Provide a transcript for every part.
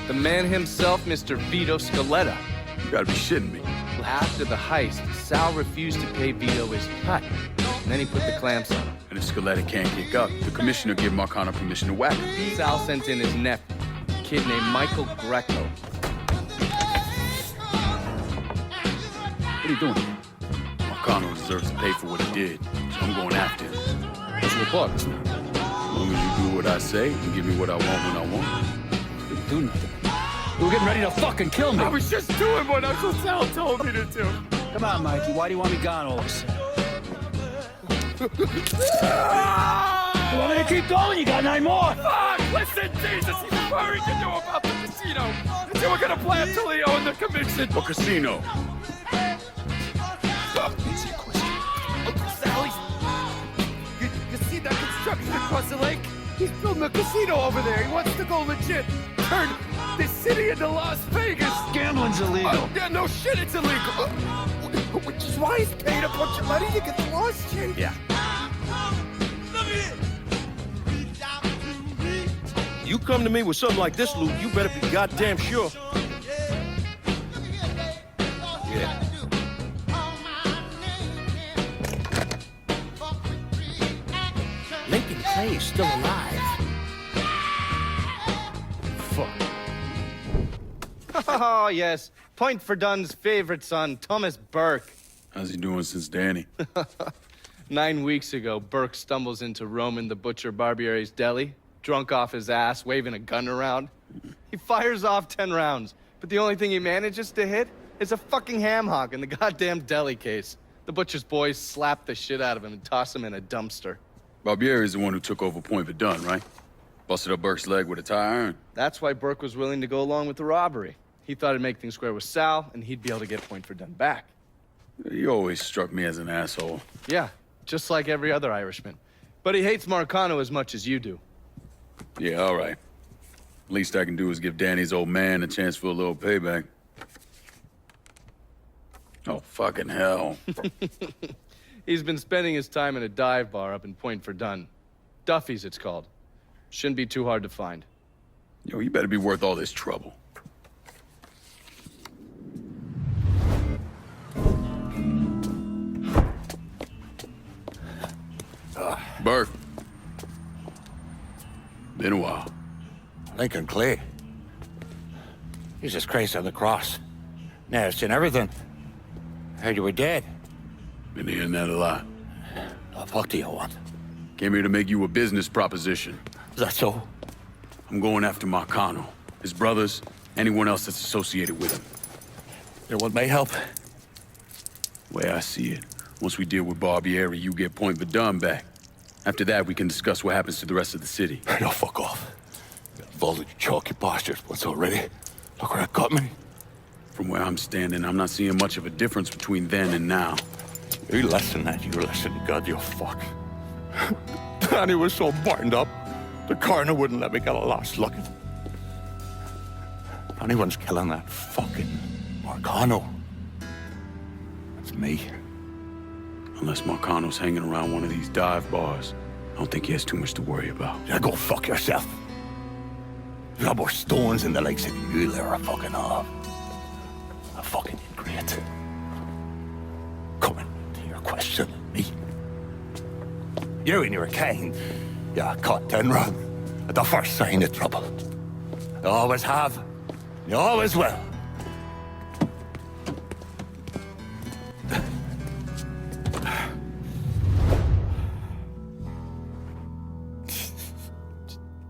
The man himself, Mr. Vito Scaletta. You gotta be shitting me. After the heist, Sal refused to pay Vito his cut. And then he put the clamps on him. And if Scaletta can't kick up, the commissioner gave Marcano permission to whack him. Sal sent in his nephew, a kid named Michael Greco. What are you doing? Marcano deserves to pay for what he did, so I'm going after him. What's your report? As long as you do what I say and give me what I want when I want. You didn't do nothing. You were getting ready to fucking kill me. I was just doing what Uncle Sal told me to do. Come on, Mikey. Why do you want me gone all of a sudden? You want me to keep going? You got 9 more. Fuck! Listen, Jesus, he's worried you know about the casino. And you were gonna play until he owned the commission. What casino? Easy question. Uncle Sal, you see that construction across the lake? He's building a casino over there. He wants to go legit. Turn this city into Las Vegas. Gambling's illegal. Yeah, no shit, it's illegal. Which is why he's paying a bunch of money to get the laws changed. Yeah. You come to me with something like this, Luke, you better be goddamn sure. Yeah. Lincoln Clay is still alive. Oh, yes. Point for Dunn's favorite son, Thomas Burke. How's he doing since Danny? 9 weeks ago, Burke stumbles into Roman the Butcher Barbiere's deli, drunk off his ass, waving a gun around. He fires off 10 rounds, but the only thing he manages to hit is a fucking ham hock in the goddamn deli case. The Butcher's boys slap the shit out of him and toss him in a dumpster. Barbieri's the one who took over Point Verdun, right? Busted up Burke's leg with a tire iron. That's why Burke was willing to go along with the robbery. He thought it'd make things square with Sal, and he'd be able to get Point Verdun back. He always struck me as an asshole. Yeah, just like every other Irishman. But he hates Marcano as much as you do. Yeah, all right. Least I can do is give Danny's old man a chance for a little payback. Oh, fucking hell. He's been spending his time in a dive bar up in Point Verdun. Duffy's, it's called. Shouldn't be too hard to find. Yo, you better be worth all this trouble. Burke. Been a while. Lincoln Clay. Jesus Christ on the cross. Now, it's in everything. Heard you were dead. Been hearing that a lot. The fuck do you want? Came here to make you a business proposition. Is that so? I'm going after Marcano, his brothers, anyone else that's associated with him. You want my help? The way I see it, once we deal with Barbieri, you get Point Verdun back. After that, we can discuss what happens to the rest of the city. No, fuck off. You're involved with chalky bastards once already. Look where it got me. From where I'm standing, I'm not seeing much of a difference between then and now. You less than that, you less than God, you fuck. Danny was so burned up, the coroner wouldn't let me get a last look. If anyone's killing that fucking Marcano, it's me. Unless Marcano's hanging around one of these dive bars, I don't think he has too much to worry about. Yeah, go fuck yourself. You got more stones in the lakes than you ever fucking have. A fucking ingrate. Coming to your question, me. You and your kind, you caught 10 run at the first sign of trouble. You always have, you always will.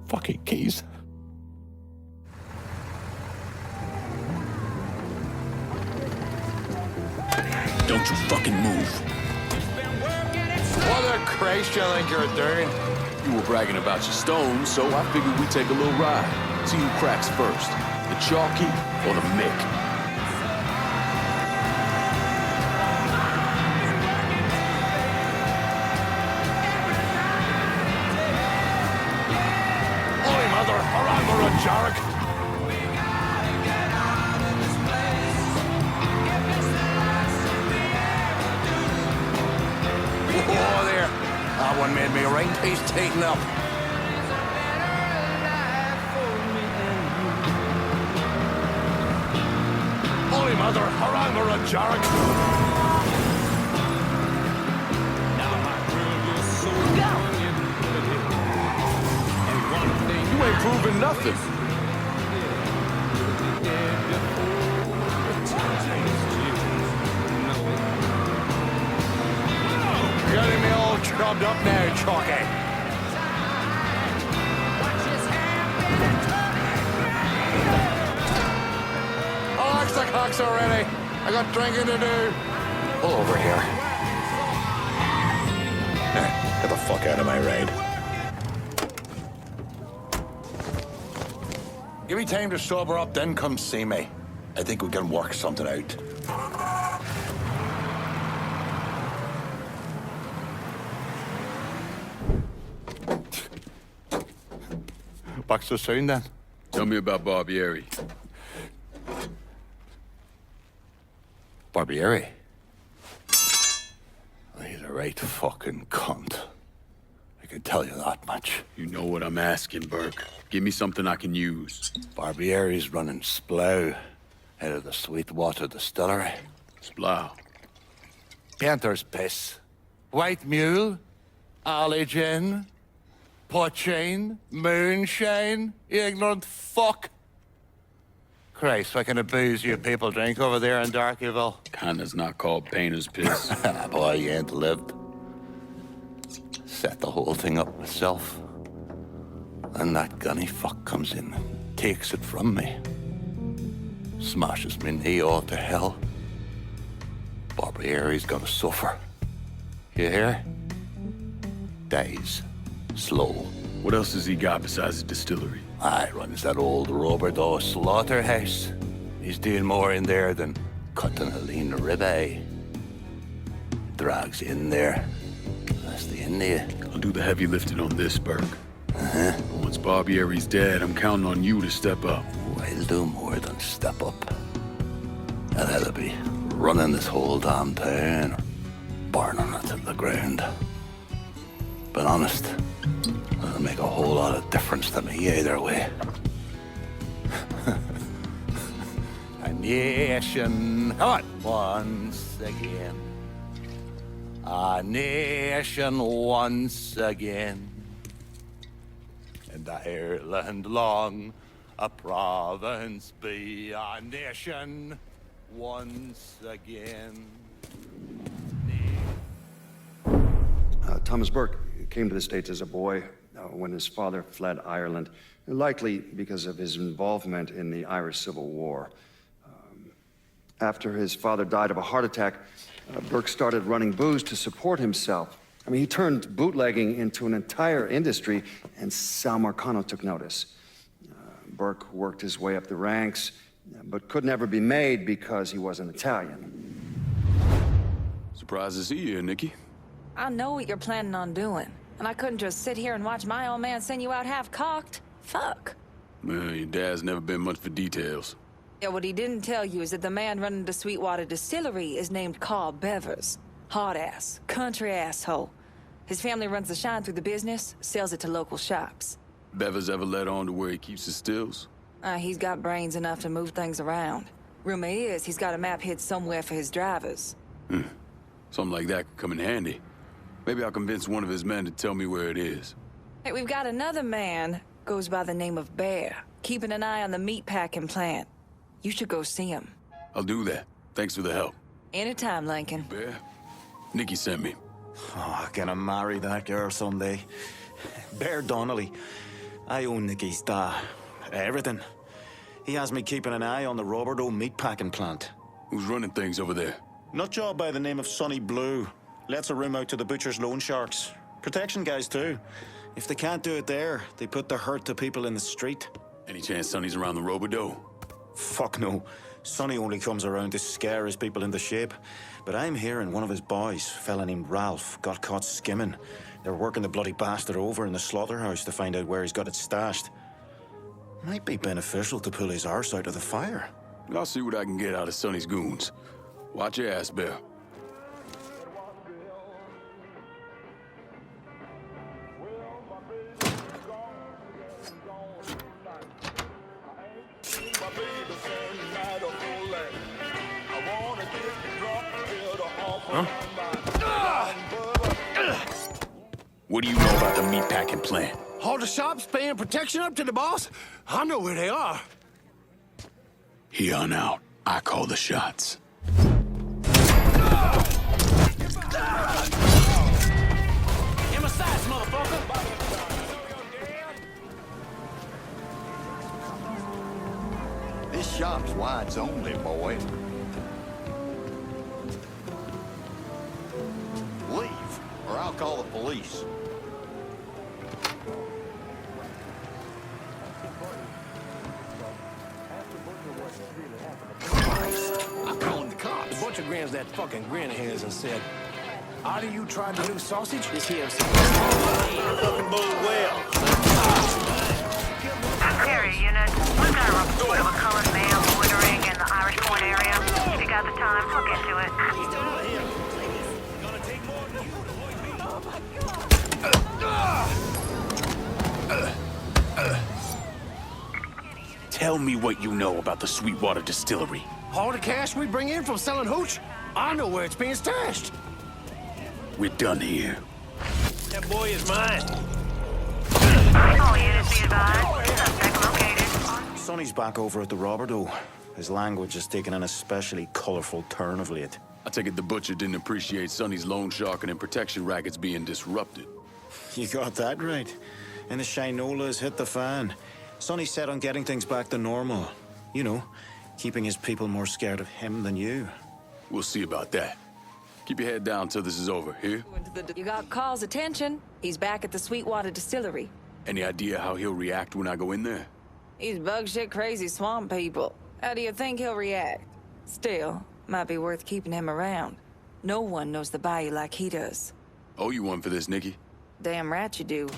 Fucking keys. Don't you fucking move. What the Christ you think you're doing? You were bragging about your stones, so I figured we'd take a little ride. See who cracks first, the chalky or the Mick. Holy mother, or I'm a Jarek. Oh, there. That one made me right taste taken up. Brother Harangara Jarek. You ain't proving nothing. Getting me all chubbed up now, Chalky. I like the cocks already. I got drinking to do. Pull over here. Now, get the fuck out of my raid. Give me time to sober up, then come see me. I think we can work something out. Back so soon, then? Tell me about Barbieri. Barbieri? He's a right fucking cunt. I can tell you that much. You know what I'm asking, Burke. Give me something I can use. Barbieri's running Splow out of the Sweetwater Distillery. Splow. Painter's piss. White mule. Alley gin. Poachine. Moonshine. You ignorant fuck. Christ, what kind of booze you people drink over there in Darkyville? Kinda's not called painter's piss. Boy, you ain't lived. Set the whole thing up myself. And that gunny fuck comes in and takes it from me. Smashes me knee all to hell. Barbieri's gonna suffer. You hear? Dies. Slow. What else has he got besides the distillery? I runs that old Roberto slaughterhouse. He's doing more in there than cutting a lean ribeye. Drags in there. That's the India. I'll do the heavy lifting on this, Burke. Once Barbieri's dead, I'm counting on you to step up. I'll do more than step up. I'll either be running this whole damn town or burning it to the ground. But honest, it'll make a whole lot of difference to me either way. A nation, come on, once again. A nation once again. And Ireland long, a province be a nation once again. Thomas Burke came to the States as a boy when his father fled Ireland, likely because of his involvement in the Irish Civil War. After his father died of a heart attack, Burke started running booze to support himself. I mean, he turned bootlegging into an entire industry, and Sal Marcano took notice. Burke worked his way up the ranks, but could never be made because he wasn't Italian. Surprised to see you here, Nikki. I know what you're planning on doing, and I couldn't just sit here and watch my old man send you out half-cocked. Fuck. Well, your dad's never been much for details. Yeah, what he didn't tell you is that the man running the Sweetwater Distillery is named Carl Bevers. Hard ass, country asshole. His family runs the shine through the business, sells it to local shops. Bevers ever let on to where he keeps his stills? He's got brains enough to move things around. Rumor is he's got a map hid somewhere for his drivers. Something like that could come in handy. Maybe I'll convince one of his men to tell me where it is. Hey, we've got another man, goes by the name of Bear, keeping an eye on the meatpacking plant. You should go see him. I'll do that. Thanks for the help. Anytime, Lincoln. Bear? Nikki sent me. Oh, gonna marry that girl someday. Bear Donnelly. I own Nicky's everything. He has me keeping an eye on the Roberto meatpacking plant. Who's running things over there? Nutjob by the name of Sonny Blue. Lets a room out to the butcher's loan sharks. Protection guys, too. If they can't do it there, they put the hurt to people in the street. Any chance Sonny's around the Robodo? Fuck no. Sonny only comes around to scare his people into shape. But I'm hearing one of his boys, a fella named Ralph, got caught skimming. They're working the bloody bastard over in the slaughterhouse to find out where he's got it stashed. Might be beneficial to pull his arse out of the fire. I'll see what I can get out of Sonny's goons. Watch your ass, Bear. What do you know about the meatpacking plant? All the shops paying protection up to the boss? I know where they are. Here on out, I call the shots. In my sights, motherfucker! This shop's whites only, boy. Leave, or I'll call the police. I'm calling the cops. The butcher grins that fucking grin of his and said, "Either you tried the new sausage?" This here Fucking bode well. Area unit, we've got a report of a colored male loitering in the Irish Point area. If you got the time, look into it. Tell me what you know about the Sweetwater Distillery. all the cash we bring in from selling hooch? I know where it's being stashed. We're done here. That boy is mine. All units be advised. Suspect located. Sonny's back over at the Roberto. His language has taken an especially colorful turn of late. I take it the butcher didn't appreciate Sonny's loan sharking and protection rackets being disrupted. You got that right. And the Shinola has hit the fan. Sonny's set on getting things back to normal. You know, keeping his people more scared of him than you. We'll see about that. Keep your head down till this is over, here? You got Carl's attention. He's back at the Sweetwater Distillery. Any idea how he'll react when I go in there? He's bug shit crazy swamp people. How do you think he'll react? Still, might be worth keeping him around. No one knows the bayou like he does. Owe you one for this, Nikki. Damn right you do.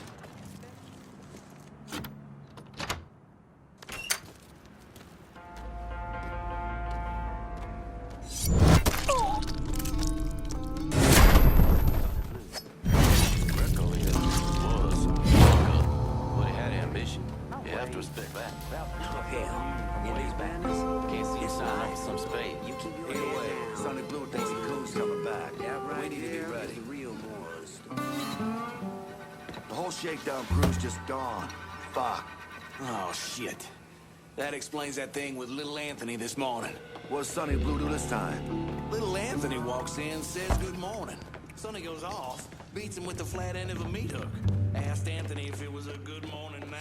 Shakedown crew's just gone. Fuck. Oh, shit. That explains that thing with little Anthony this morning. What's Sonny Blue do this time? Little Anthony walks in, says good morning. Sonny goes off, beats him with the flat end of a meat hook. Asked Anthony if it was a good morning now.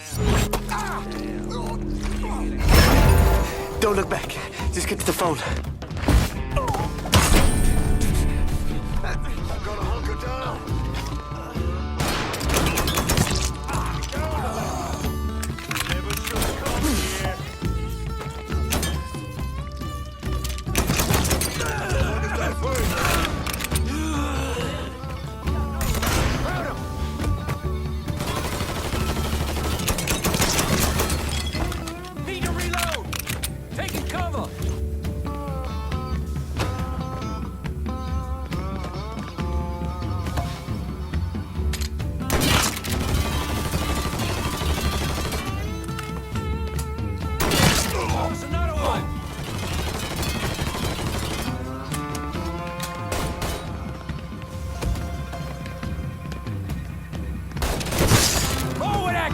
Don't look back. Just get to the phone. I'm gonna hunker down.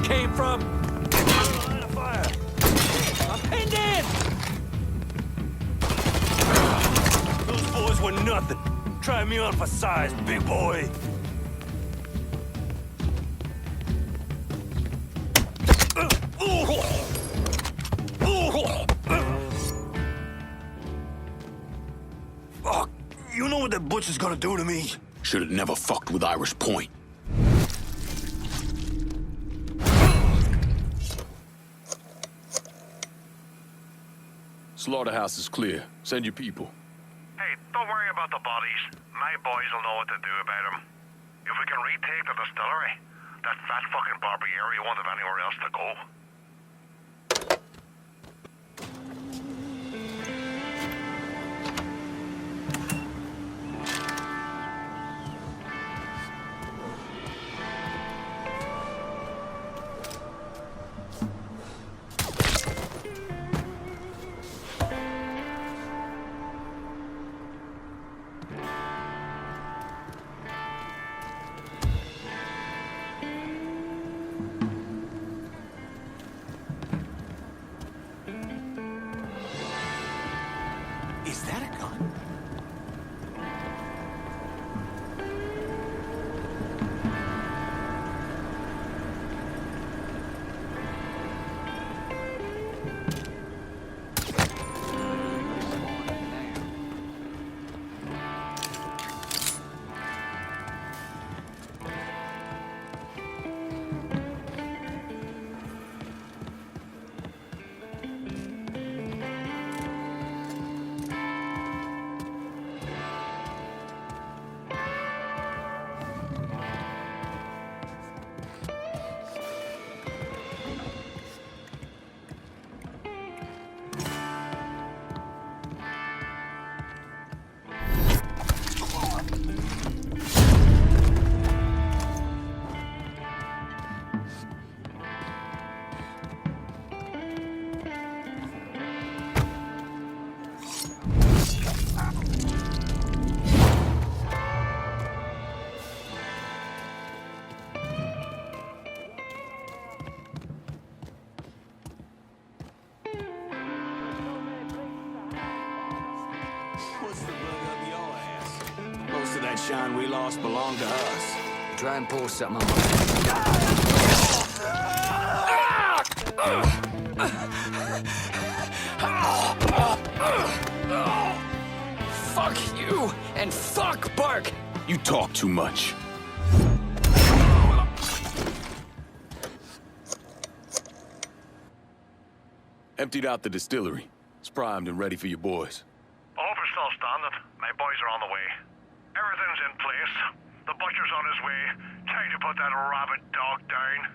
Came from. Line of fire. I'm pinned in. Those boys were nothing. Try me on for size, big boy. Fuck! You know what that butcher's gonna do to me? Should have never fucked with Irish Point. Slaughterhouse is clear. Send your people. Hey, don't worry about the bodies. My boys will know what to do about them. If we can retake the distillery, that fat fucking Barbieri won't have anywhere else to go. that shine we lost belonged to us. Try and pull something on Fuck you, and fuck Burke! You talk too much. Emptied out the distillery. It's primed and ready for your boys. Over's still standing. My boys are on the way. Everything's in place. The butcher's on his way. Time to put that rabid dog down.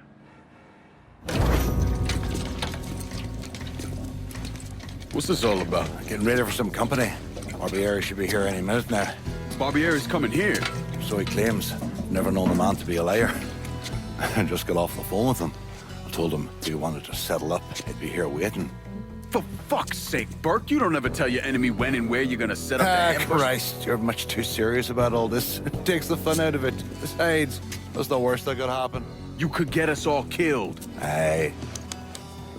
What's this all about? Getting ready for some company. Barbieri should be here any minute now. Barbieri's coming here. So he claims. Never known the man to be a liar. I just got off the phone with him. I told him if he wanted to settle up, he'd be here waiting. For fuck's sake, Burke, you don't ever tell your enemy when and where you're gonna set up the ambush. Christ, you're much too serious about all this. It takes the fun out of it. Besides, that's the worst that could happen. You could get us all killed. Aye,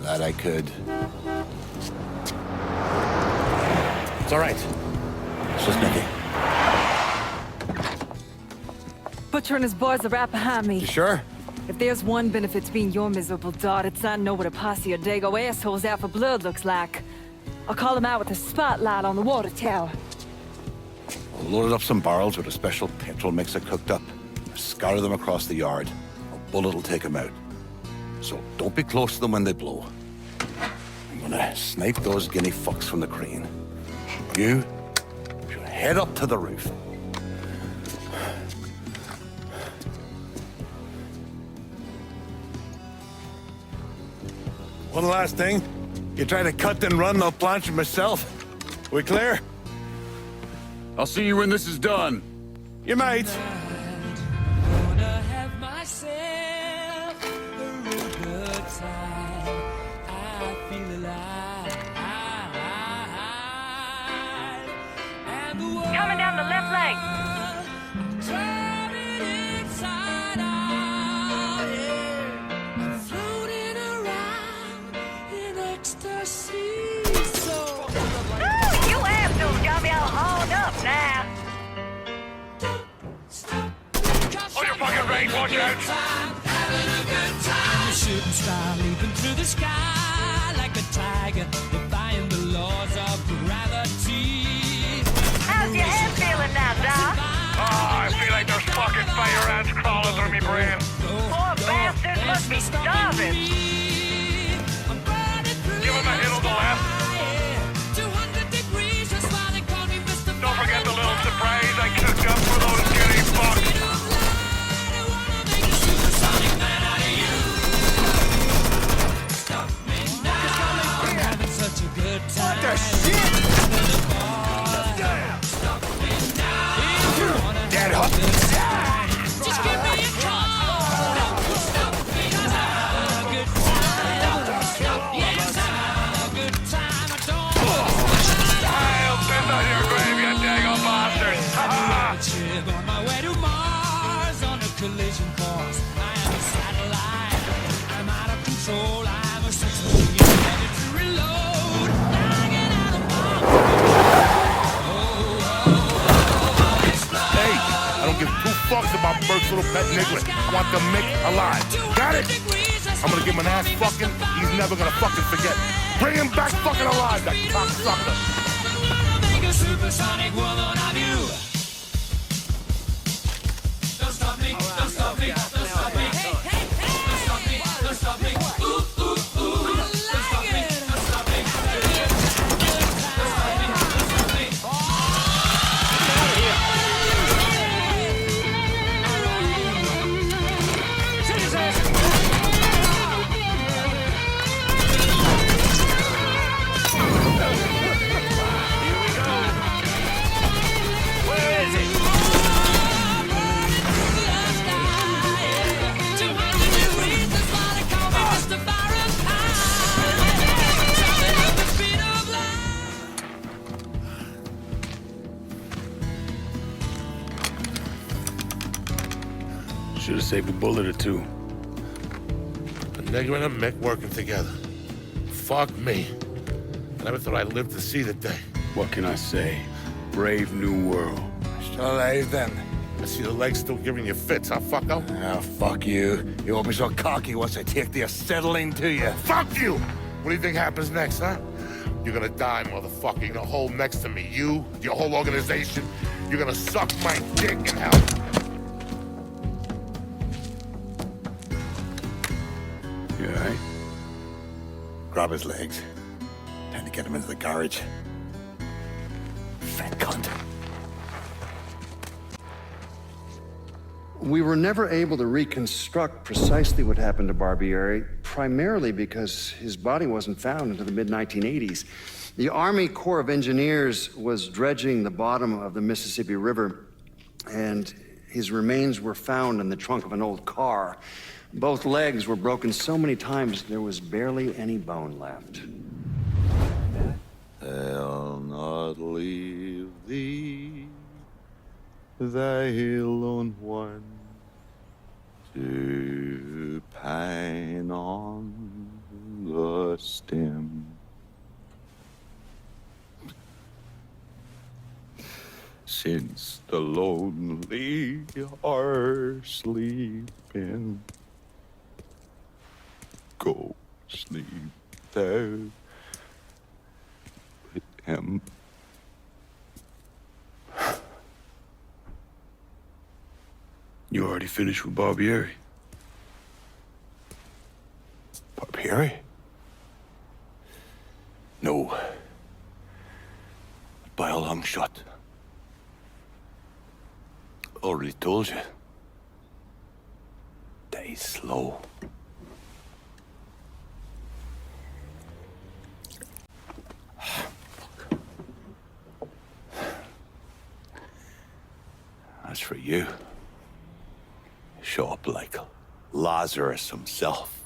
that I could. It's all right. It's just Nicky. Butcher and his boys are right behind me. You sure? If there's one benefit to being your miserable dot, it's I know what a posse of Dago assholes out for blood looks like. I'll call them out with a spotlight on the water tower. I loaded up some barrels with a special petrol mixer cooked up. Scatter them across the yard. A bullet will take them out. So don't be close to them when they blow. I'm gonna snipe those guinea fucks from the crane. You should head up to the roof. One last thing. You try to cut and run, I'll plant you myself. We clear? I'll see you when this is done. You might. Gonna have myself a real good time. I feel alive. And the world Coming down the left leg. turning inside out. Yeah. I'm floating around in ecstasy. So Ooh, you assholes got me all hauled up now. On your fucking right, watch out! Having a good time. A shooting star leaping through the sky like a tiger, defying the laws of gravity. How's your head feeling now, Doc? Oh, I feel like there's fucking fire ants crawling through me brain. Poor bastards must be starving. Give him a hit on the left. 200 degrees, that's why they call me Mr. Don't forget the little surprise I cooked up for those guinea fucks. Such a good time. What the shit? Get up. Just give me a call. Stop me. Have a good time. Yes, have a good time. I don't I'll piss on your grave, you daggone bastards. trip on my way to Mars on a collision course. I am a satellite. I'm out of control. I'm a sex machine ready to reload. Hanging out of Hey, I don't give two fucks about Burke's little pet niglet. I want the Mick alive. Got it? I'm gonna give him an ass fucking. He's never gonna fucking forget. Bring him back fucking alive, that cocksucker. make a supersonic woman of you. Don't stop me, don't stop me, don't stop me. Hey, hey, hey. Don't stop me, don't stop me. Ooh, ooh, ooh. Don't stop me, don't stop me. Don't stop me, don't stop me. Where is it? Should have saved a bullet or two. A nigger and a Mick working together. Fuck me. I never thought I'd live to see the day. What can I say? Brave new world. Still alive then. I see the legs still giving you fits, huh, fucko? Ah, fuck you. You won't be so cocky once I take the acetylene to you. Fuck you! What do you think happens next, huh? You're gonna die, motherfucker. You're gonna hold next to me. You, your whole organization. You're gonna suck my dick in hell. You all right? Grab his legs. Time to get him into the garage. Fat cunt. We were never able to reconstruct precisely what happened to Barbieri, primarily because his body wasn't found until the mid-1980s. The Army Corps of Engineers was dredging the bottom of the Mississippi River, and his remains were found in the trunk of an old car. Both legs were broken so many times there was barely any bone left. I'll not leave thee, thy lone one, to pine on the stem. Since the lonely are sleeping, go sleep thou with him. You already finished with Barbieri? Barbieri? No. By a long shot. Already told you. Die slow. As for you, show up like Lazarus himself.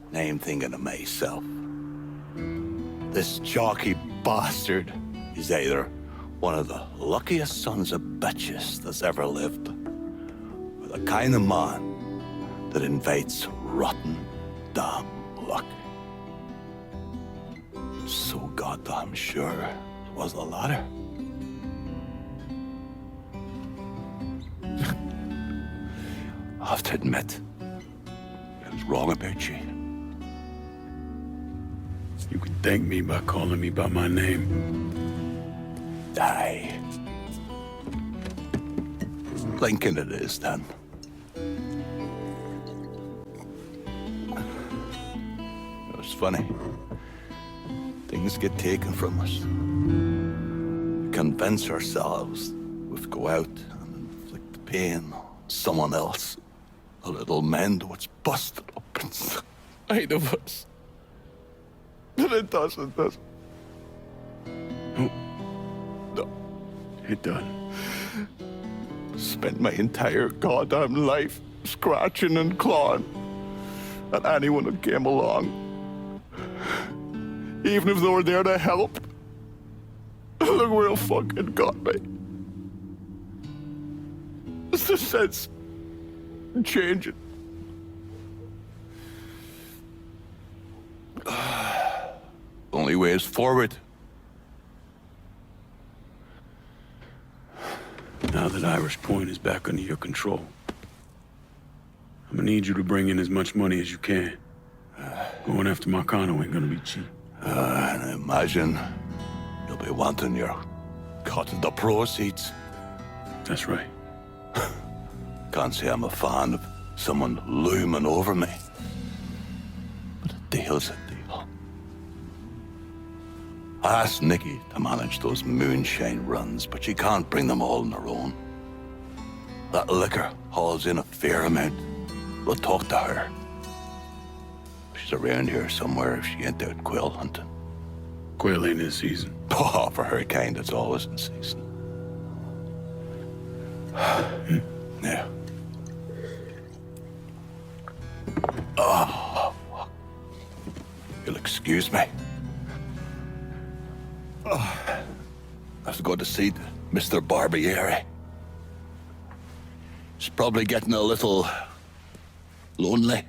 And I'm thinking of myself. This jockey bastard is either one of the luckiest sons of bitches that's ever lived, or the kind of man that invites rotten damn luck. So goddamn sure it was the latter. I have to admit, I was wrong about you. You can thank me by calling me by my name. Die. Lincoln it is, then. It's funny. Things get taken from us. We convince ourselves we've go out and inflict the pain on someone else. A little mend what's busted up inside of us. But it doesn't. No. It done. Spent my entire goddamn life scratching and clawing at anyone who came along. Even if they were there to help. Look where it fucking got me. It's the sense changing. Only way is forward. Now that Irish Point is back under your control, I'm gonna need you to bring in as much money as you can. Going after Marcano ain't gonna be cheap. And I imagine you'll be wanting your cut of the proceeds. That's right. Can't say I'm a fan of someone looming over me. But a deal's a deal. I asked Nikki to manage those moonshine runs, but she can't bring them all on her own. That liquor hauls in a fair amount. We'll talk to her. She's around here somewhere if she ain't out quail hunting. Quail ain't in season. Oh, for her kind, it's always in season. Yeah. Oh, you'll excuse me. Oh, I have to go to see Mr. Barbieri. He's probably getting a little lonely.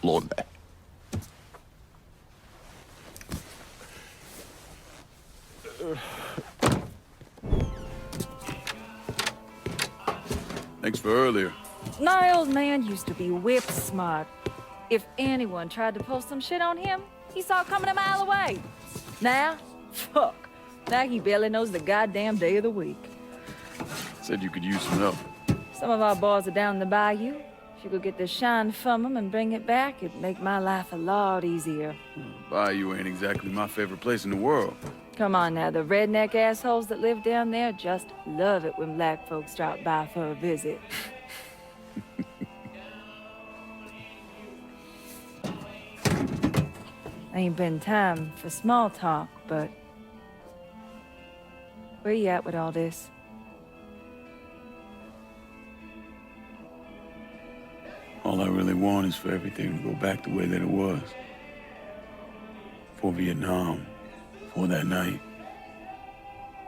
Lonely. Thanks for earlier. My old man used to be whip smart. If anyone tried to pull some shit on him, he saw it coming a mile away. Now, fuck. Now he barely knows the goddamn day of the week. Said you could use some help. Some of our boys are down in the bayou. If you could get the shine from them and bring it back, it'd make my life a lot easier. Bayou ain't exactly my favorite place in the world. Come on now, the redneck assholes that live down there just love it when black folks drop by for a visit. Ain't been time for small talk, but where you at with all this? All I really want is for everything to go back the way that it was. For Vietnam, for that night.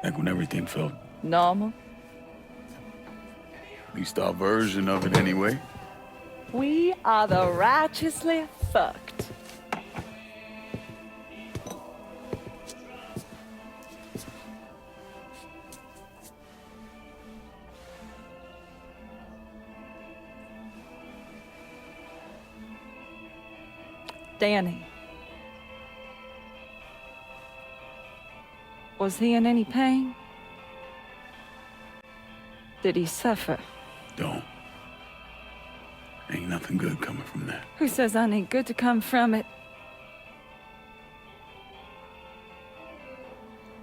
Back when everything felt... normal? At least our version of it anyway. We are the righteously fucked. Danny. Was he in any pain? Did he suffer? Don't. Ain't nothing good coming from that. Who says I need good to come from it?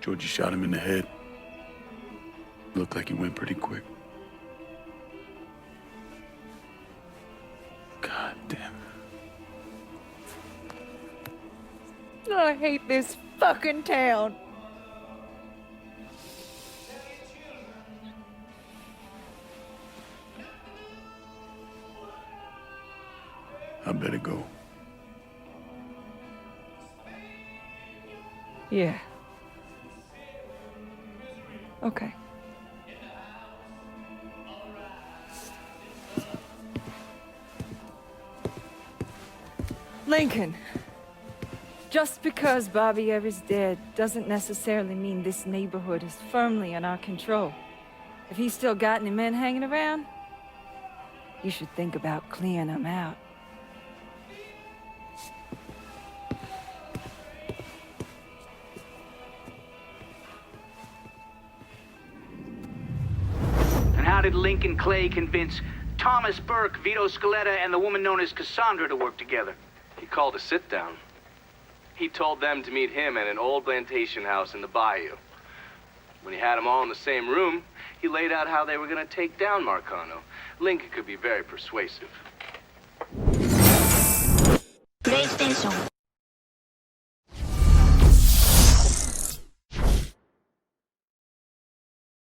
Georgie shot him in the head. Looked like he went pretty quick. God damn it. I hate this fucking town. I better go. Yeah. Okay. Lincoln. Just because Bobby Ever's dead doesn't necessarily mean this neighborhood is firmly in our control. If he's still got any men hanging around, you should think about clearing them out. And how did Lincoln Clay convince Thomas Burke, Vito Scaletta, and the woman known as Cassandra to work together? He called a sit-down. He told them to meet him at an old plantation house in the bayou. When he had them all in the same room, he laid out how they were going to take down Marcano. Lincoln could be very persuasive. PlayStation